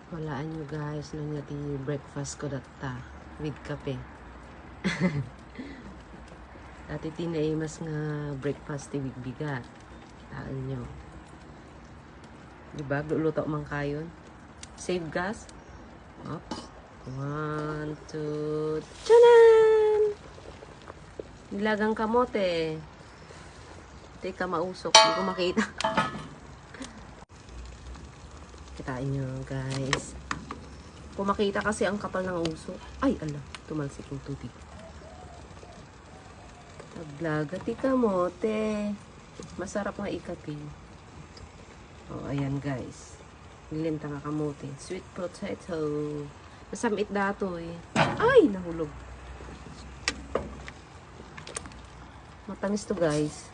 Walaan nyo guys, nung nga di breakfast ko data with kape. Dati tinaimas nga breakfast ti bigat. Taan nyo. Diba? Luluto man kayon. Save gas. Oops. 1, 2, tchanan! Nilagang kamote. Teka, mausok. Hindi ko makita. Kitain nyo, guys. Kung makita kasi ang kapal ng usok. Ay, ala. Tumalsik yung tubig. Tablaga, ti kamote. Masarap nga ikapi. Oh, ayan, guys. Nilinta nga kamote. Sweet potato. Masamit dato eh. Ay, nahulog. Matamis to, guys.